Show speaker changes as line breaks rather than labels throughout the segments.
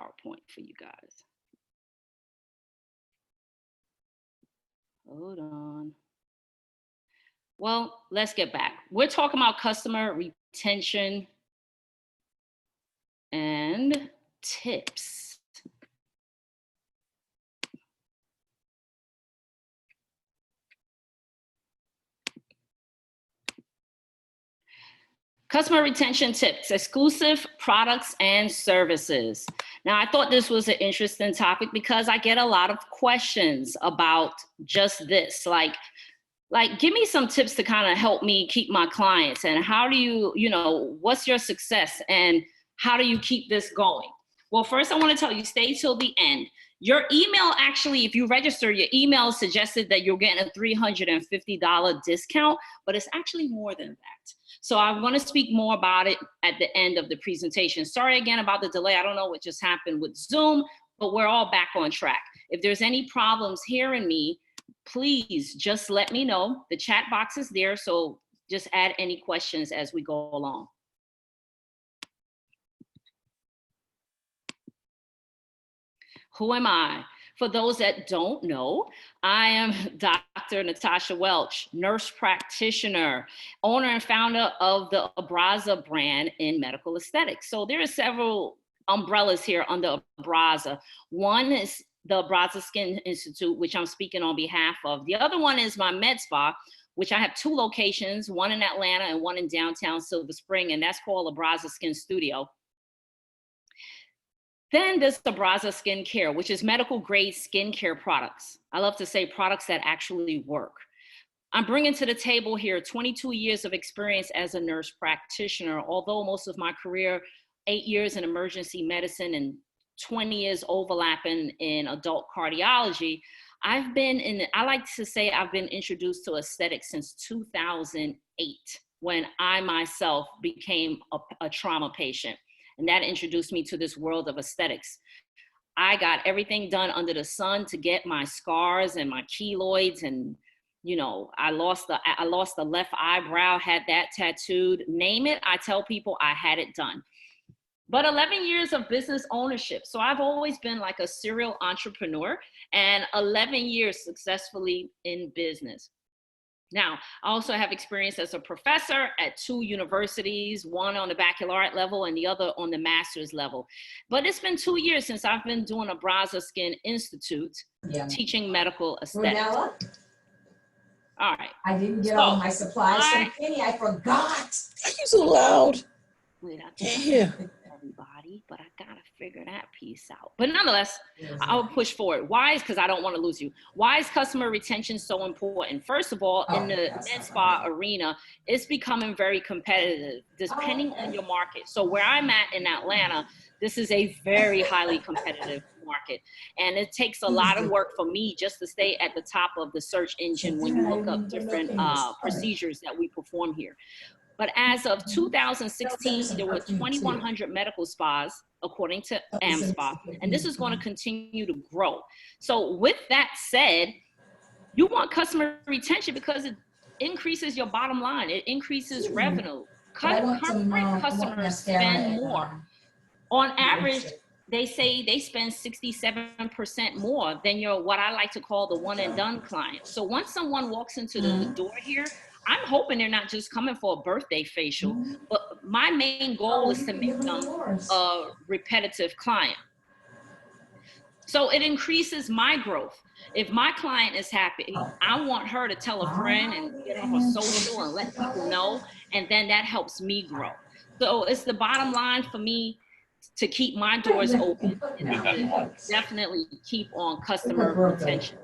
PowerPoint for you guys. Hold on. Well, let's get back. We're talking about customer retention and tips. Customer retention tips, exclusive products and services. Now, I thought this was an interesting topic because I get a lot of questions about just this, like give me some tips to kind of help me keep my clients, and how do you, what's your success and how do you keep this going? Well, first I want to tell you, stay till the end. Your email, actually, if you register, your email suggested that you're getting a $350 discount, but it's actually more than that. So I want to speak more about it at the end of the presentation. Sorry again about the delay. I don't know what just happened with Zoom, but we're all back on track. If there's any problems hearing me, please just let me know. The chat box is there, so just add any questions as we go along. Who am I? For those that don't know, I am Dr. Natasha Welch, nurse practitioner, owner and founder of the Abraza brand in medical aesthetics. So there are several umbrellas here under Abraza. One is the Abraza Skin Institute, which I'm speaking on behalf of. The other one is my med spa, which I have 2 locations, one in Atlanta and one in downtown Silver Spring, and that's called Abraza Skin Studio. Then there's Abraza Skincare, which is medical grade skincare products. I love to say products that actually work. I'm bringing to the table here 22 years of experience as a nurse practitioner, although most of my career, 8 years in emergency medicine and 20 years overlapping in adult cardiology. I like to say I've been introduced to aesthetics since 2008, when I myself became a trauma patient. And that introduced me to this world of aesthetics. I got everything done under the sun to get my scars and my keloids, and I lost the left eyebrow, had that tattooed, name it. I tell people I had it done. But 11 years of business ownership. So I've always been like a serial entrepreneur, and 11 years successfully in business. Now, I also have experience as a professor at 2 universities, one on the baccalaureate level and the other on the master's level. But it's been 2 years since I've been doing Abraza Skin Institute, teaching medical aesthetics.
Brunella?
All right.
I didn't get all my supplies from Penny. I forgot.
You're so loud.
Wait, I can't hear everybody, but I gotta figure that piece out. But nonetheless, I'll push forward. Why is, because I don't want to lose you. Why is customer retention so important? First of all, in the med spa arena, it's becoming very competitive, depending on your market. So where I'm at in Atlanta, this is a very highly competitive market. And it takes a lot of work for me just to stay at the top of the search engine when you look up different procedures that we perform here. But as of 2016, there were 2,100 medical spas, according to AmSpa, and this is going to continue to grow. So with that said, you want customer retention because it increases your bottom line. It increases revenue. Current customers spend more. On average, they say they spend 67% more than your, what I like to call the one and done client. So once someone walks into the door here, I'm hoping they're not just coming for a birthday facial, but my main goal is to make them a repetitive client. So it increases my growth. If my client is happy, I want her to tell a friend and get off a social and let people know, and then that helps me grow. So it's the bottom line for me to keep my doors open and to definitely keep on customer retention.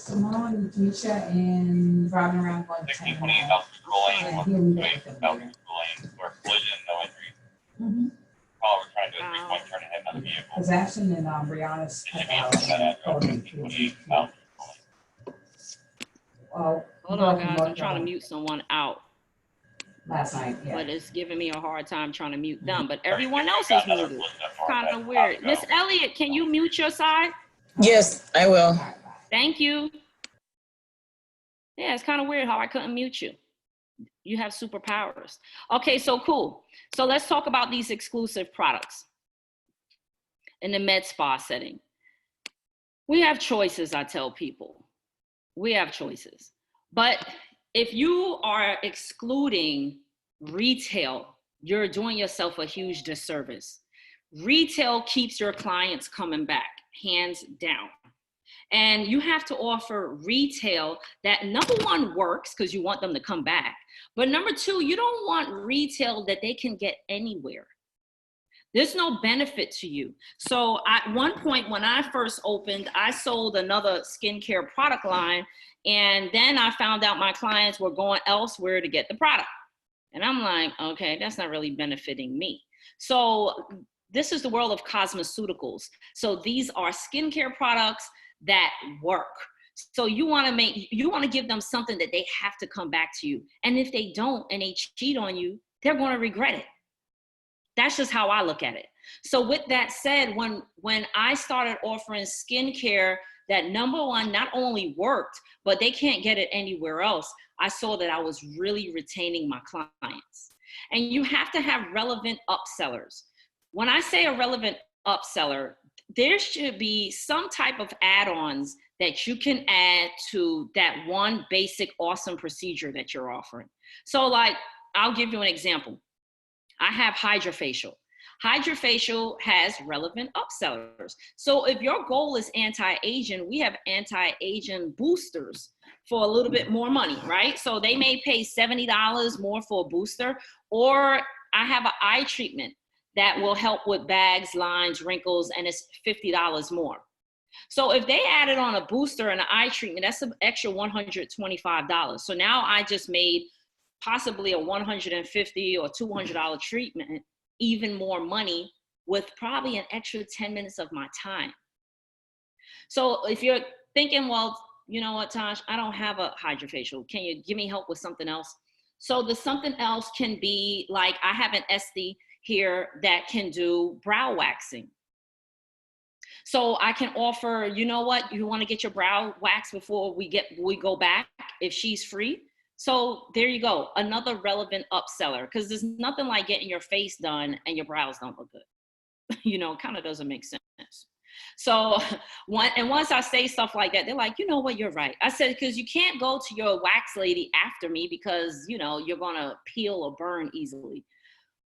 Simone, Keisha, and driving around going
1628 Bell Rolling, 128 Bell Rolling, or collision, no injuries. All we're trying to do is 3-point turn ahead of the vehicle.
Because Ashton and Brianna's.
It should be on that address, 1628 Bell Rolling.
Hold on, guys. I'm trying to mute someone out.
Last night, yeah.
But it's giving me a hard time trying to mute them. But everyone else is muted. It's kind of weird. Miss Elliott, can you mute your side?
Yes, I will.
Thank you. Yeah, it's kind of weird how I couldn't mute you. You have superpowers. Okay, so cool. So let's talk about these exclusive products in the med spa setting. We have choices, I tell people. We have choices. But if you are excluding retail, you're doing yourself a huge disservice. Retail keeps your clients coming back, hands down. And you have to offer retail that, number one, works because you want them to come back. But number two, you don't want retail that they can get anywhere. There's no benefit to you. So at one point when I first opened, I sold another skincare product line. And then I found out my clients were going elsewhere to get the product. And I'm like, okay, that's not really benefiting me. So this is the world of cosmeceuticals. So these are skincare products that work. So you want to give them something that they have to come back to you. And if they don't and they cheat on you, they're going to regret it. That's just how I look at it. So with that said, when I started offering skincare that, number one, not only worked, but they can't get it anywhere else, I saw that I was really retaining my clients. And you have to have relevant upsellers. When I say a relevant upseller, there should be some type of add-ons that you can add to that one basic awesome procedure that you're offering. So like, I'll give you an example. I have HydraFacial. HydraFacial has relevant upsellers. So if your goal is anti-aging, we have anti-aging boosters for a little bit more money, right? So they may pay $70 more for a booster, or I have an eye treatment that will help with bags, lines, wrinkles, and it's $50 more. So if they added on a booster and an eye treatment, that's an extra $125. So now I just made possibly a $150 or $200 treatment, even more money, with probably an extra 10 minutes of my time. So if you're thinking, well, you know what, Tosh, I don't have a HydraFacial. Can you give me help with something else? So the something else can be like, I have an Esty here that can do brow waxing. So I can offer, you know what, you want to get your brow waxed before we go back, if she's free. So there you go, another relevant upseller, because there's nothing like getting your face done and your brows don't look good. You know, it kind of doesn't make sense. So once I say stuff like that, they're like, you know what, you're right. I said, because you can't go to your wax lady after me because, you know, you're going to peel or burn easily.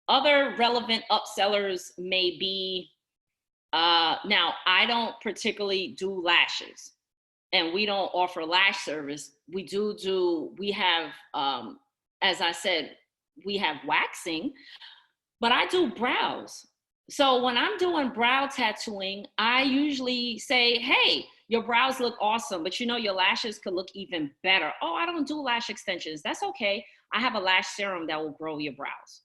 Other relevant upsellers may be, now I don't particularly do lashes, and we don't offer lash service. We have, as I said, we have waxing, but I do brows. So when I'm doing brow tattooing, I usually say, hey, your brows look awesome, but you know, your lashes could look even better. Oh, I don't do lash extensions. That's okay. I have a lash serum that will grow your brows.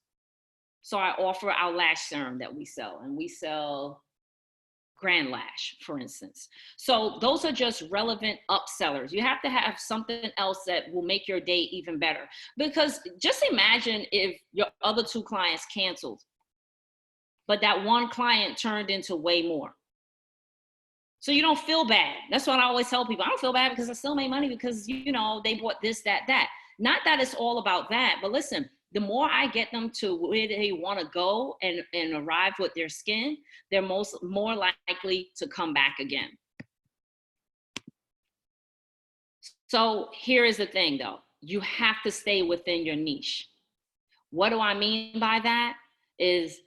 So I offer our lash serum that we sell, and we sell Grand Lash, for instance. So those are just relevant upsellers. You have to have something else that will make your day even better. Because just imagine if your other two clients canceled, but that one client turned into way more. So you don't feel bad. That's what I always tell people. I don't feel bad because I still made money because, you know, they bought this, that, that. Not that it's all about that, but listen, the more I get them to where they want to go and arrive with their skin, they're more likely to come back again. So here is the thing though, you have to stay within your niche. What do I mean by that? Is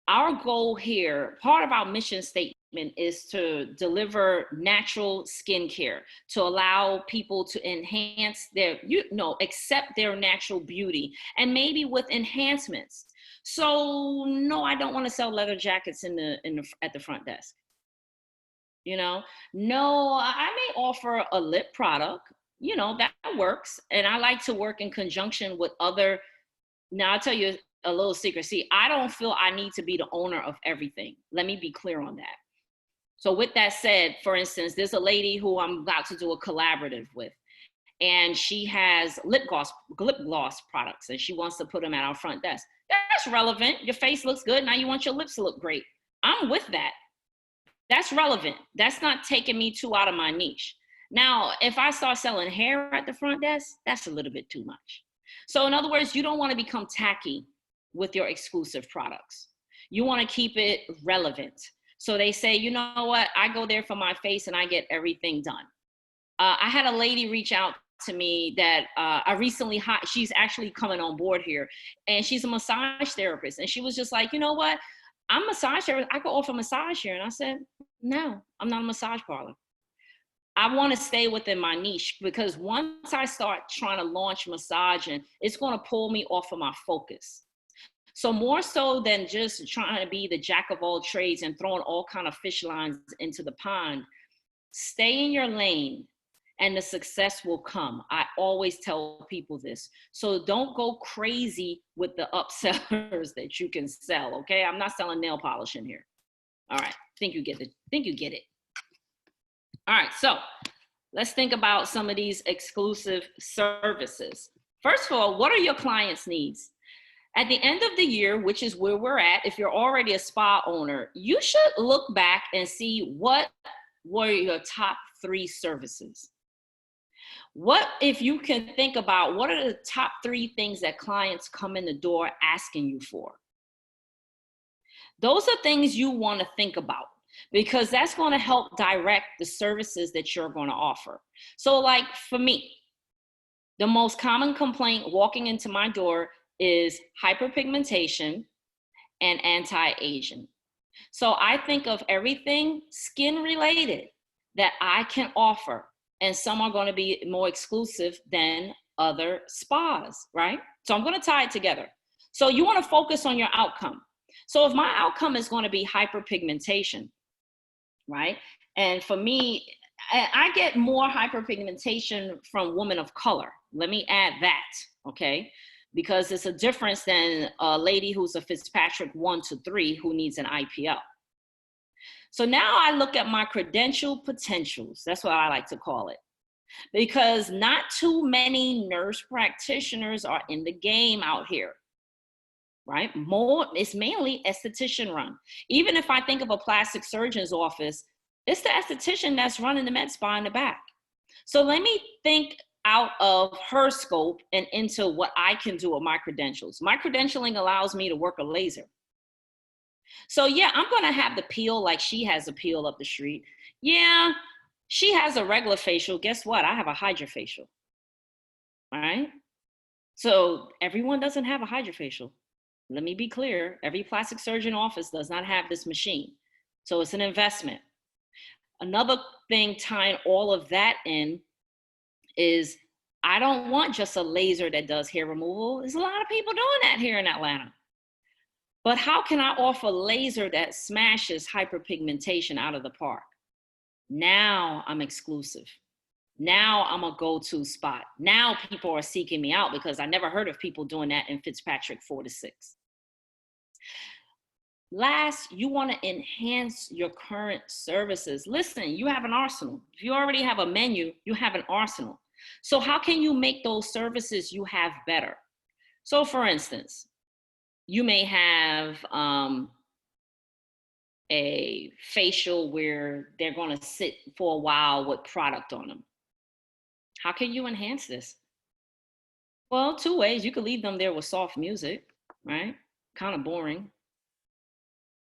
our goal here, part of our mission statement is to deliver natural skincare, to allow people to enhance their, accept their natural beauty, and maybe with enhancements. So no, I don't want to sell leather jackets at the front desk. You know, no, I may offer a lip product, you know, that works. And I like to work in conjunction with other. Now I'll tell you a little secret. See, I don't feel I need to be the owner of everything. Let me be clear on that. So with that said, for instance, there's a lady who I'm about to do a collaborative with, and she has lip gloss products, and she wants to put them at our front desk. That's relevant. Your face looks good. Now you want your lips to look great. I'm with that. That's relevant. That's not taking me too out of my niche. Now, if I start selling hair at the front desk, that's a little bit too much. So in other words, you don't want to become tacky with your exclusive products. You want to keep it relevant. So they say, you know what, I go there for my face and I get everything done. I had a lady reach out to me that I recently hired. She's actually coming on board here, and she's a massage therapist. And she was just like, you know what, I'm a massage therapist. I could offer massage here. And I said, no, I'm not a massage parlor. I want to stay within my niche, because once I start trying to launch massaging, it's going to pull me off of my focus. So more so than just trying to be the jack of all trades and throwing all kind of fish lines into the pond, stay in your lane and the success will come. I always tell people this. So don't go crazy with the upsellers that you can sell, okay? I'm not selling nail polish in here. All right, think you get it. All right, so let's think about some of these exclusive services. First of all, what are your clients' needs? At the end of the year, which is where we're at, if you're already a spa owner, you should look back and see what were your top 3 services. What if you can think about what are the top 3 things that clients come in the door asking you for? Those are things you want to think about, because that's going to help direct the services that you're going to offer. So like for me, the most common complaint walking into my door is hyperpigmentation and anti-aging. So I think of everything skin related that I can offer, and some are going to be more exclusive than other spas, right? So I'm going to tie it together. So you want to focus on your outcome. So if my outcome is going to be hyperpigmentation, right? And for me, I get more hyperpigmentation from women of color. Let me add that, okay? Because it's a difference than a lady who's a Fitzpatrick 1 to 3 who needs an IPL. So now I look at my credential potentials. That's what I like to call it. Because not too many nurse practitioners are in the game out here, right? It's mainly esthetician run. Even if I think of a plastic surgeon's office, it's the esthetician that's running the med spa in the back. So let me think out of her scope and into what I can do with my credentials. My credentialing allows me to work a laser. So yeah, I'm gonna have the peel like she has a peel up the street. Yeah, she has a regular facial. Guess what? I have a hydrofacial, all right? So everyone doesn't have a hydrofacial. Let me be clear, every plastic surgeon office does not have this machine. So it's an investment. Another thing tying all of that in is I don't want just a laser that does hair removal. There's a lot of people doing that here in Atlanta. But how can I offer laser that smashes hyperpigmentation out of the park? Now I'm exclusive. Now I'm a go-to spot. Now people are seeking me out because I never heard of people doing that in Fitzpatrick 4 to 6. Last, you want to enhance your current services. Listen, you have an arsenal. If you already have a menu, you have an arsenal. So how can you make those services you have better? So for instance, you may have a facial where they're going to sit for a while with product on them. How can you enhance this? Well, 2 ways. You could leave them there with soft music, right? Kind of boring.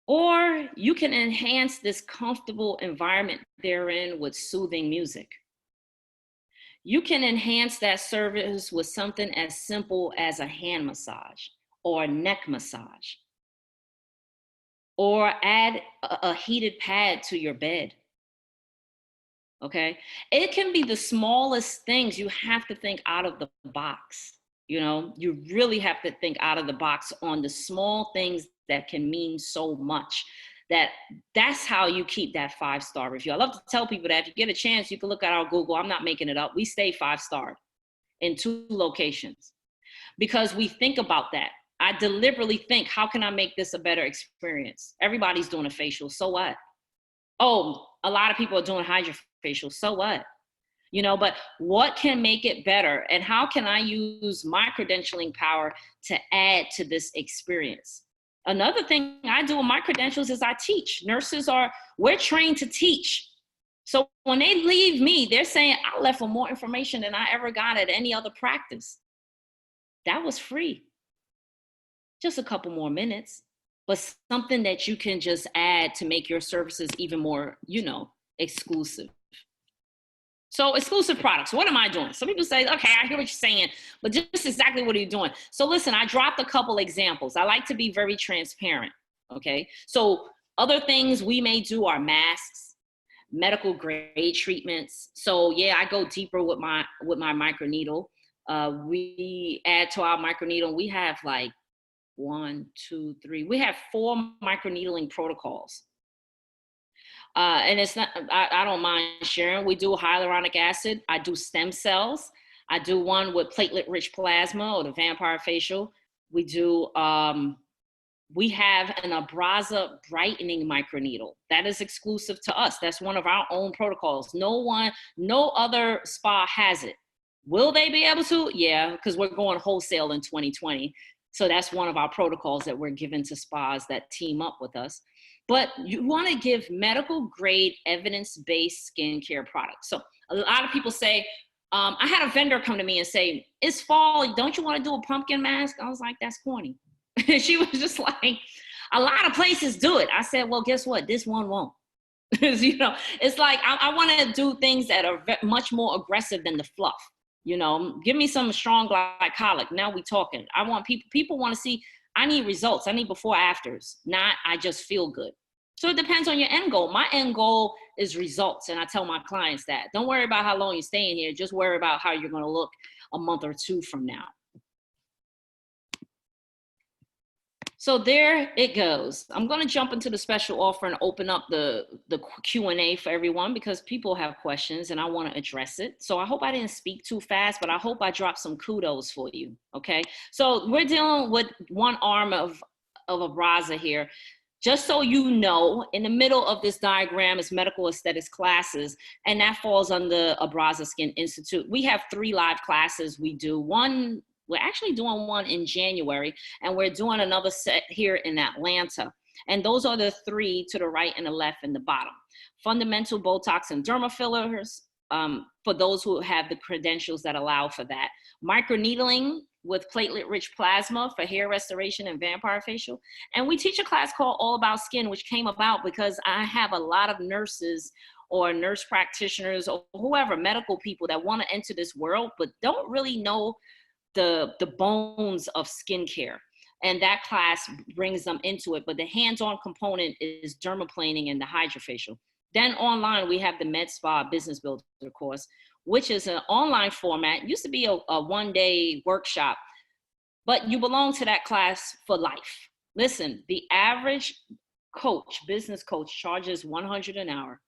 Or you can enhance this comfortable environment they're in with soothing music. You can enhance that service with something as simple as a hand massage or a neck massage, or add a heated pad to your bed. Okay, it can be the smallest things. You have to think out of the box. You know, you really have to think out of the box on the small things that can mean so much. That's how you keep that 5-star review. I love to tell people that if you get a chance, you can look at our Google. I'm not making it up. We stay 5-star in 2 locations because we think about that. I deliberately think, how can I make this a better experience? Everybody's doing a facial, so what? Oh, a lot of people are doing hydrofacial, so what? You know, but what can make it better? And how can I use my credentialing power to add to this experience? Another thing I do with my credentials is I teach. We're trained to teach. So when they leave me, they're saying, I left with more information than I ever got at any other practice. That was free. Just a couple more minutes, but something that you can just add to make your services even more, exclusive. So exclusive products, what am I doing? Some people say, okay, I hear what you're saying, but just exactly what are you doing? So listen, I dropped a couple examples. I like to be very transparent, okay? So other things we may do are masks, medical grade treatments. So yeah, I go deeper with my microneedle. We add to our microneedle, we have like 1, 2, 3, we have 4 microneedling protocols. And it's not, I don't mind sharing. We do hyaluronic acid. I do stem cells. I do one with platelet-rich plasma or the vampire facial. We do, we have an Abraza brightening microneedle. That is exclusive to us. That's one of our own protocols. No other spa has it. Will they be able to? Yeah, because we're going wholesale in 2020. So that's one of our protocols that we're giving to spas that team up with us. But you want to give medical grade evidence-based skincare products. So a lot of people say, I had a vendor come to me and say, it's fall, don't you want to do a pumpkin mask? I was like, that's corny. She was just like, a lot of places do it. I said, well, guess what? This one won't. It's like, I want to do things that are much more aggressive than the fluff. Give me some strong glycolic. Now we talking. I want people want to see, I need results. I need before afters, not I just feel good. So it depends on your end goal. My end goal is results. And I tell my clients that. Don't worry about how long you're staying here. Just worry about how you're going to look a month or 2 from now. So there it goes. I'm going to jump into the special offer and open up the Q&A for everyone because people have questions and I want to address it. So I hope I didn't speak too fast, but I hope I dropped some kudos for you. Okay. So we're dealing with one arm of Abraza here. Just so you know, in the middle of this diagram is medical aesthetics classes, and that falls under Abraza Skin Institute. We have 3 live classes we do. We're actually doing one in January, and we're doing another set here in Atlanta. And those are the 3 to the right and the left and the bottom. Fundamental Botox and derma fillers, for those who have the credentials that allow for that. Microneedling with platelet-rich plasma for hair restoration and vampire facial. And we teach a class called All About Skin, which came about because I have a lot of nurses or nurse practitioners or whoever, medical people that want to enter this world, but don't really know the bones of skincare. And that class brings them into it. But the hands-on component is dermaplaning and the hydrofacial. Then online, we have the Med Spa Business Builder course, which is an online format. It used to be a 1-day workshop, but you belong to that class for life. Listen, the average coach, business coach, charges $100 an hour.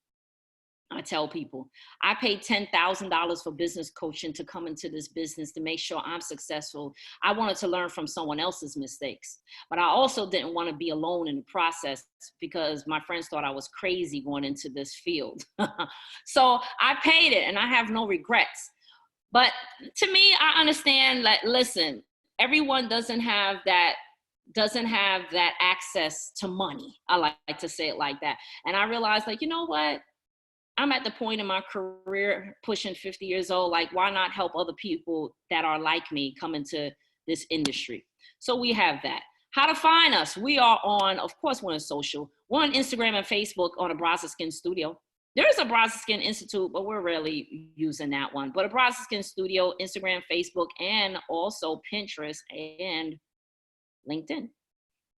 I tell people, I paid $10,000 for business coaching to come into this business to make sure I'm successful. I wanted to learn from someone else's mistakes, but I also didn't want to be alone in the process because my friends thought I was crazy going into this field. So I paid it and I have no regrets. But to me, I understand that, listen, everyone doesn't have that access to money. I like to say it like that. And I realized, like, you know what? I'm at the point in my career pushing 50 years old, like why not help other people that are like me come into this industry? So we have that. How to find us? We are on, of course, we're on social. We're on Instagram and Facebook on Abraza Skin Studio. There is a Abraza Skin Institute, but we're rarely using that one. But Abraza Skin Studio, Instagram, Facebook, and also Pinterest and LinkedIn.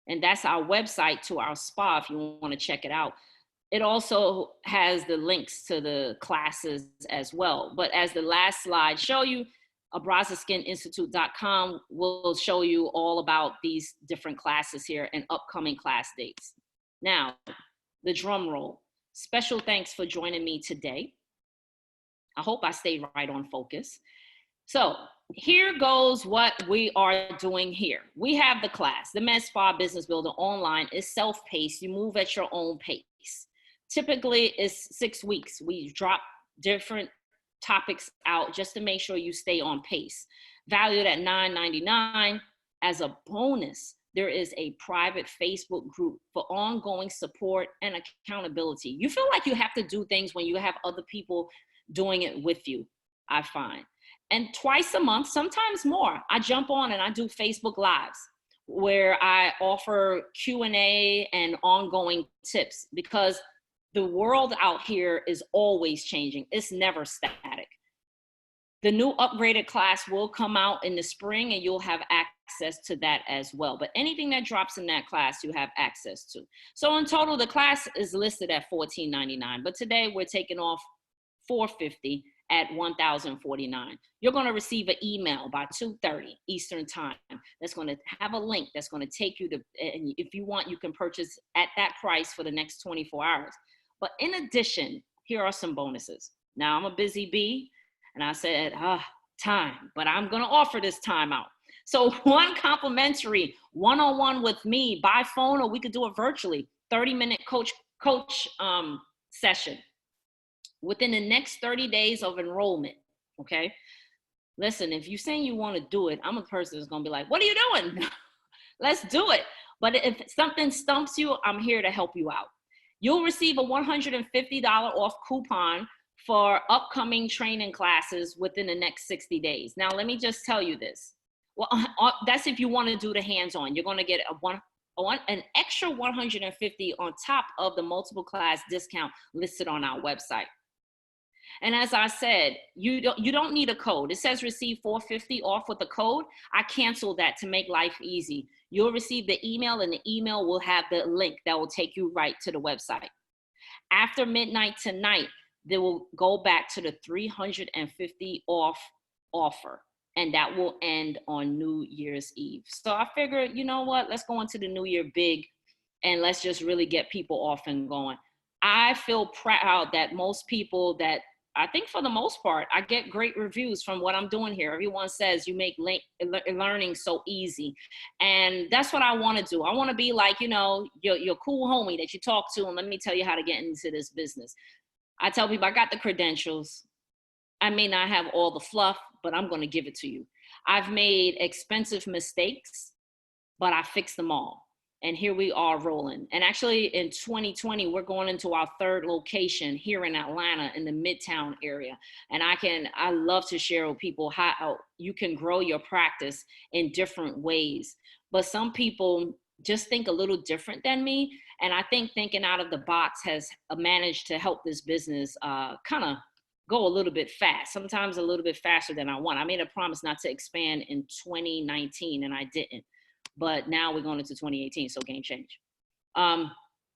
And that's our website to our spa if you want to check it out. It also has the links to the classes as well. But as the last slide show you, abrazaskininstitute.com will show you all about these different classes here and upcoming class dates. Now, the drum roll. Special thanks for joining me today. I hope I stayed right on focus. So here goes what we are doing here. We have the class, the Med Spa Business Builder online is self-paced. You move at your own pace. Typically it's 6 weeks. We drop different topics out just to make sure you stay on pace. Valued at $9.99. As a bonus, there is a private Facebook group for ongoing support and accountability. You feel like you have to do things when you have other people doing it with you, I find. And twice a month, sometimes more, I jump on and I do Facebook Lives where I offer Q&A and ongoing tips, because the world out here is always changing. It's never static. The new upgraded class will come out in the spring and you'll have access to that as well. But anything that drops in that class, you have access to. So in total, the class is listed at $14.99, but today we're taking off $450 at $1,049. You're going to receive an email by 2:30 Eastern time that's going to have a link that's going to take you to, and if you want, you can purchase at that price for the next 24 hours. But in addition, here are some bonuses. Now, I'm a busy bee, and I said, time, but I'm going to offer this time out. So one complimentary one-on-one with me by phone, or we could do it virtually, 30-minute coach session within the next 30 days of enrollment, okay? Listen, if you're saying you want to do it, I'm a person that's going to be like, what are you doing? Let's do it. But if something stumps you, I'm here to help you out. You'll receive a $150 off coupon for upcoming training classes within the next 60 days. Now, let me just tell you this. Well, that's if you want to do the hands-on. You're going to get an extra $150 on top of the multiple class discount listed on our website. And as I said, you don't need a code. It says receive $450 off with a code. I canceled that to make life easy. You'll receive the email, and the email will have the link that will take you right to the website. After midnight tonight, they will go back to the $350 off offer, and that will end on New Year's Eve. So I figured, you know what, let's go into the new year big, and let's just really get people off and going. I feel proud that most people that, I think for the most part, I get great reviews from what I'm doing here. Everyone says you make learning so easy. And that's what I want to do. I want to be like, you know, your cool homie that you talk to, and let me tell you how to get into this business. I tell people I got the credentials. I may not have all the fluff, but I'm going to give it to you. I've made expensive mistakes, but I fixed them all. And here we are rolling. And actually in 2020, we're going into our third location here in Atlanta in the Midtown area. And I love to share with people how you can grow your practice in different ways. But some people just think a little different than me. And I think thinking out of the box has managed to help this business kind of go a little bit fast, sometimes a little bit faster than I want. I made a promise not to expand in 2019 and I didn't. But now we're going into 2018, so game change.